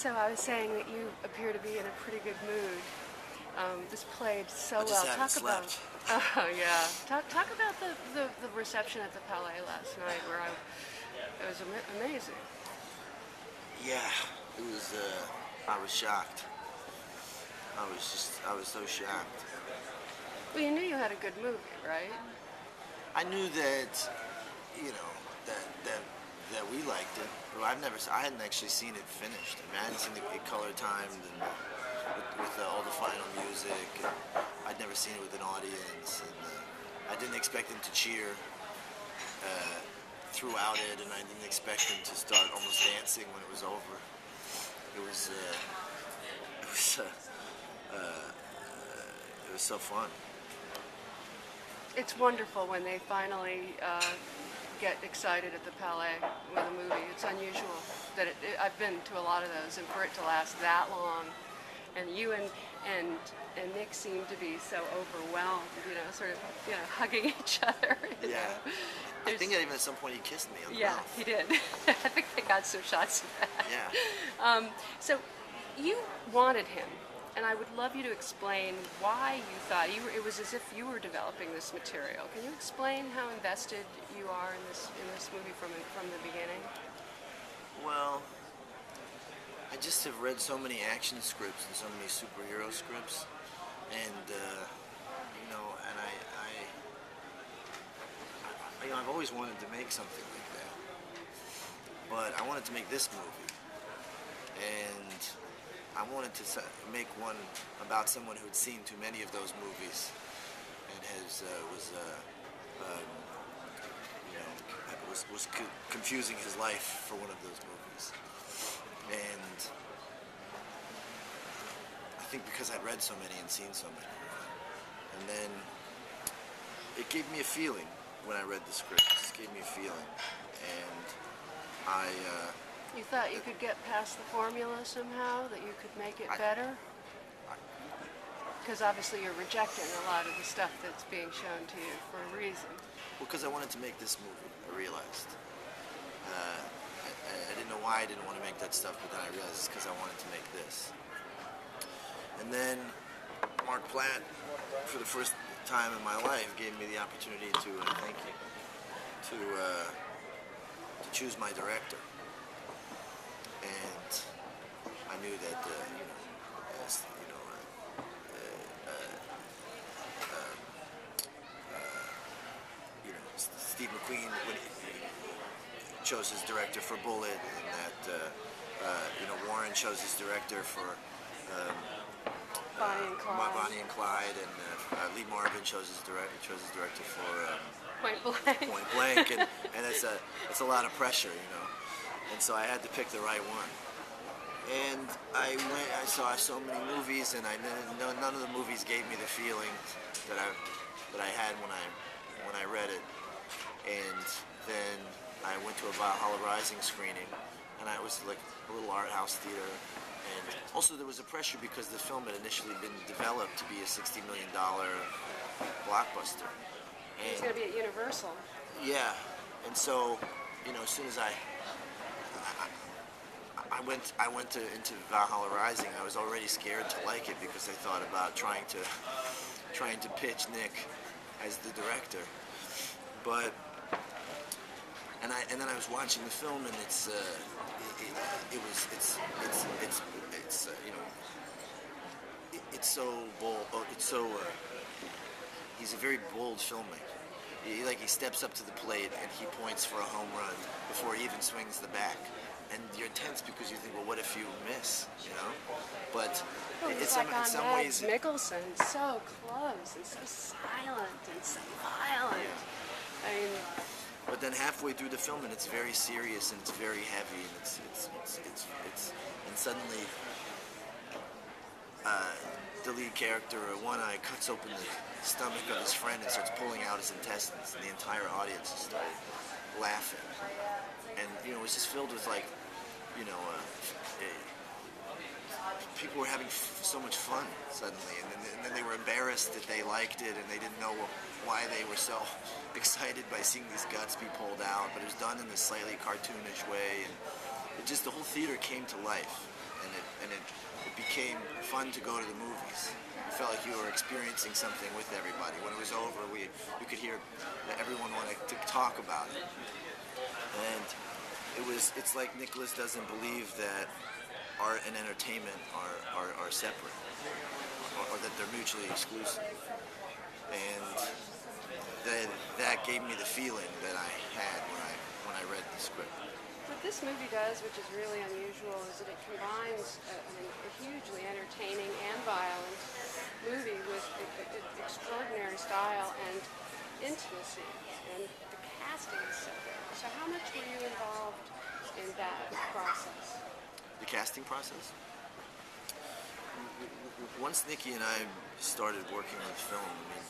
So I was saying that you appear to be in a pretty good mood. This played so I just well. haven't Talk about, slept. oh yeah, talk about the reception at the Palais last night, where it was amazing. Yeah, it was. I was shocked. I was so shocked. Well, you knew you had a good movie, right? I knew that, you know, that we liked it, but I hadn't actually seen it finished. I mean, I hadn't seen it color timed and with all the final music. And I'd never seen it with an audience, and I didn't expect them to cheer throughout it, and I didn't expect them to start almost dancing when it was over. It was, it was, it was so fun. It's wonderful when they finally get excited at the Palais with a movie. It's unusual that I've been to a lot of those, and for it to last that long, and you and Nick seem to be so overwhelmed, sort of, hugging each other. Yeah. I think even at some point he kissed me on the Yeah, mouth. he did. I think they got some shots of that. Yeah. So you wanted him, and I would love you to explain why you thought it was as if you were developing this material. Can you explain how invested you are in this movie from the beginning? Well, I just have read so many action scripts and so many superhero scripts, and I've always wanted to make something like that, but I wanted to make this movie, and I wanted to make one about someone who had seen too many of those movies and was confusing his life for one of those movies. And I think because I'd read so many and seen so many, and then it gave me a feeling when I read the script. It just gave me a feeling, and You thought you could get past the formula somehow, that you could make it better? Because obviously you're rejecting a lot of the stuff that's being shown to you for a reason. Well, because I wanted to make this movie, I realized. I didn't know why I didn't want to make that stuff, but then I realized it's because I wanted to make this. And then Mark Platt, for the first time in my life, gave me the opportunity to choose my director. And I knew that, Steve McQueen when he chose his director for Bullet, and that Warren chose his director for Bonnie and Clyde, and Lee Marvin chose his director for Point Blank, and it's a lot of pressure, and so I had to pick the right one. And I saw so many movies, and none of the movies gave me the feeling that I had when I read it. And then I went to a Valhalla Rising screening, and it was like a little art house theater. And also there was a pressure because the film had initially been developed to be a $60 million blockbuster. And it's going to be at Universal. Yeah, and so as soon as I went into Valhalla Rising, I was already scared to like it because I thought about trying to pitch Nick as the director, but. And then I was watching the film, and it's so bold. He's a very bold filmmaker. He steps up to the plate and he points for a home run before he even swings the bat. And you're tense because you think, well, what if you miss? But it's like in some ways, Mickelson, so close and so silent and so violent. Yeah. I mean. But then halfway through the film, and it's very serious and it's very heavy, and and suddenly the lead character, One Eye, cuts open the stomach of his friend and starts pulling out his intestines, and the entire audience just started laughing, and it was just filled with people were having so much fun suddenly, and then they were embarrassed that they liked it, and they didn't know why they were so excited by seeing these guts be pulled out, but it was done in this slightly cartoonish way, and the whole theater came to life, and it became fun to go to the movies. You felt like you were experiencing something with everybody. When it was over, you could hear that everyone wanted to talk about it, and it's like Nicholas doesn't believe that art and entertainment are separate, or that they're mutually exclusive, and that gave me the feeling that I had when I read the script. What this movie does, which is really unusual, is that it combines a hugely entertaining and violent movie with extraordinary style and intimacy, and the casting is so good. So how much were you involved in that process? The casting process? Once Nikki and I started working on the film, I mean,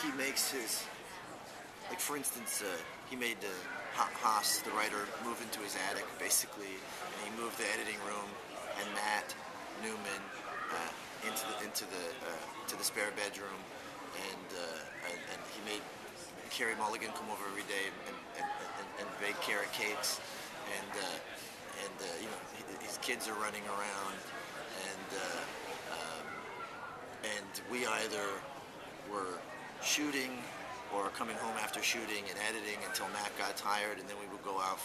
he makes his, like, for instance, he made Haas, the writer, move into his attic, basically, and he moved the editing room and Matt Newman into the spare bedroom, and he made Carey Mulligan come over every day and bake carrot cakes, and you know, his kids are running around, and we either were shooting or coming home after shooting and editing until Matt got tired, and then we would go out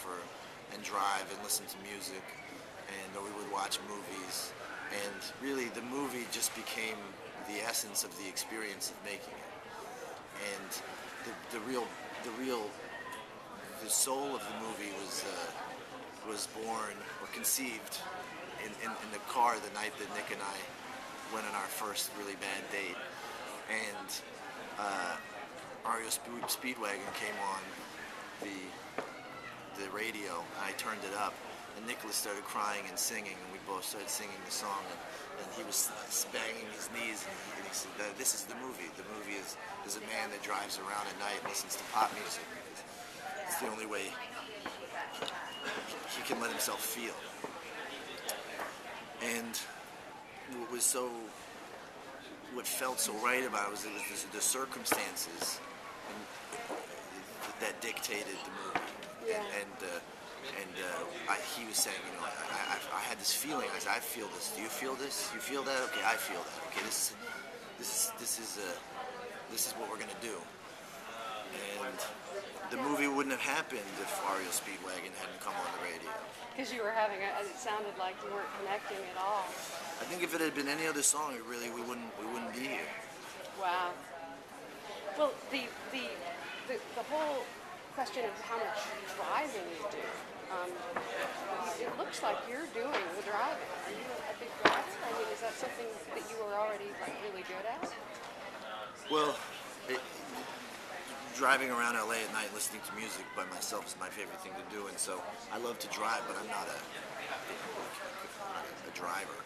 and drive and listen to music, or we would watch movies, and really the movie just became the essence of the experience of making it, and the soul of the movie was born or conceived in the car the night that Nick and I went on our first really bad date, and REO Speedwagon came on the radio, and I turned it up, and Nicholas started crying and singing, and we both started singing the song, and he was banging his knees, and he said, "This is the movie. The movie is a man that drives around at night and listens to pop music. It's the only way he can let himself feel." And what felt so right about it was the circumstances that dictated the movie. Yeah. He was saying, you know, I had this feeling. I said, I feel this. Do you feel this? You feel that? Okay, I feel that. Okay, this is what we're gonna do. And the movie wouldn't have happened if REO Speedwagon hadn't come on the radio. Because you were it sounded like you weren't connecting at all. I think if it had been any other song, we wouldn't be here. Wow. Well, the whole question of how much driving you do, it looks like you're doing the driving. Are you a big driver? I mean, is that something that you were already really good at? Well, driving around LA at night listening to music by myself is my favorite thing to do, and so I love to drive, but I'm not a driver.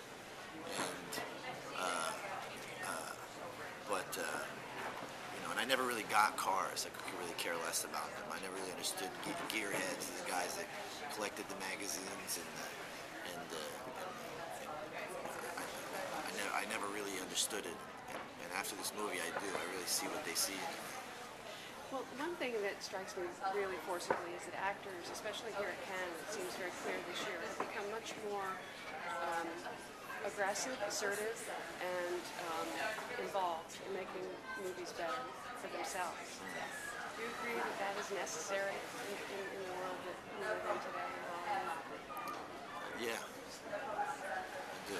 You know, and I never really got cars. I could really care less about them. I never really understood gearheads, the guys that collected the magazines, I never really understood it. And after this movie, I do. I really see what they see in it. Well, one thing that strikes me really forcibly is that actors, especially here at Cannes, it seems very clear this year, have become much more aggressive, assertive, and involved in making movies better for themselves. Do you agree that that is necessary in the world that we live in today? Yeah, I do.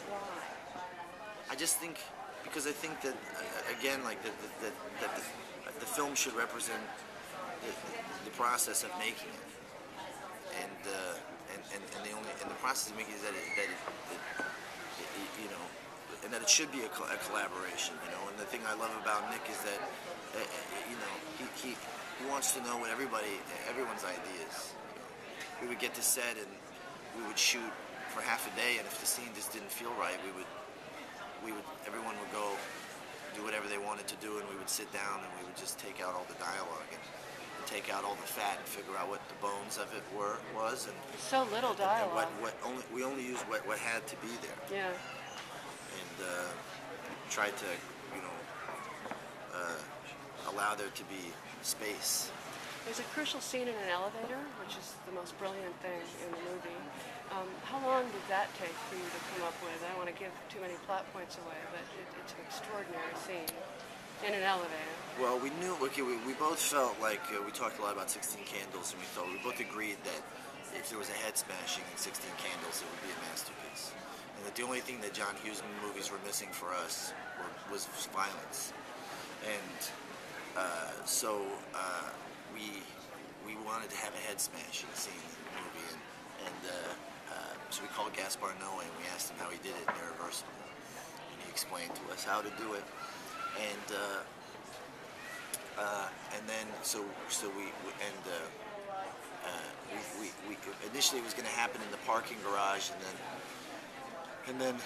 Why? I just think, because I think that, again, like that the film should represent the process of making it, and the process of making it is that it you know, and that it should be a collaboration, you know. And the thing I love about Nick is that you know, he wants to know what everyone's ideas. You know, we would get to set and we would shoot for half a day, and if the scene just didn't feel right, everyone would go do whatever they wanted to do, and we would sit down and we would just take out all the dialogue and take out all the fat and figure out what the bones of it was, and So little dialogue. we only used what had to be there, Yeah. and tried to, you know, allow there to be space There's a crucial scene in an elevator, which is the most brilliant thing in the movie. How long did that take for you to come up with? I don't want to give too many plot points away, but it's an extraordinary scene in an elevator. Well, we knew. Okay, we both felt like we talked a lot about 16 Candles, and we both agreed that if there was a head smashing in 16 Candles, it would be a masterpiece. And that the only thing that John Hughes movies were missing for us was violence. And so we wanted to have a head smashing scene in the movie, and so we called Gaspar Noé and we asked him how he did it in Irreversible, and he explained to us how to do it, and then we initially it was going to happen in the parking garage, and then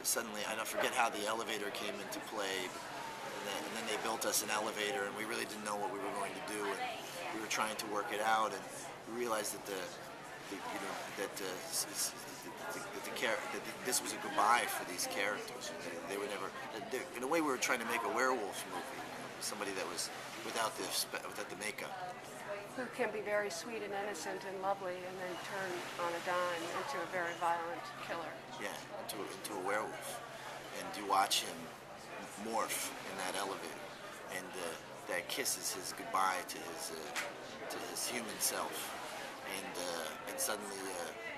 suddenly I don't forget how the elevator came into play. And then they built us an elevator, and we really didn't know what we were going to do, and we were trying to work it out, and we realized that this was a goodbye for these characters. They were never, in a way, we were trying to make a werewolf movie, somebody that was without the makeup. Who can be very sweet and innocent and lovely, and then turn on a dime into a very violent killer. Yeah, into a werewolf, and you watch him morph in that elevator, and that kiss is his goodbye to his human self, and suddenly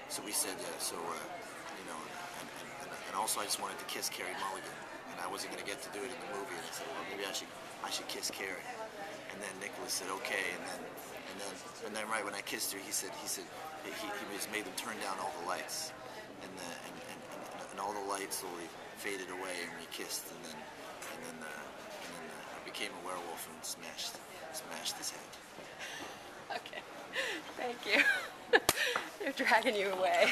so we said and also I just wanted to kiss Carey Mulligan, and I wasn't going to get to do it in the movie, and I said, well, maybe I should kiss Carey, and then Nicholas said okay, and then right when I kissed her, he just made them turn down all the lights, and all the lights slowly faded away, and we kissed, and then I became a werewolf and smashed his head. Okay, thank you. They're dragging you away.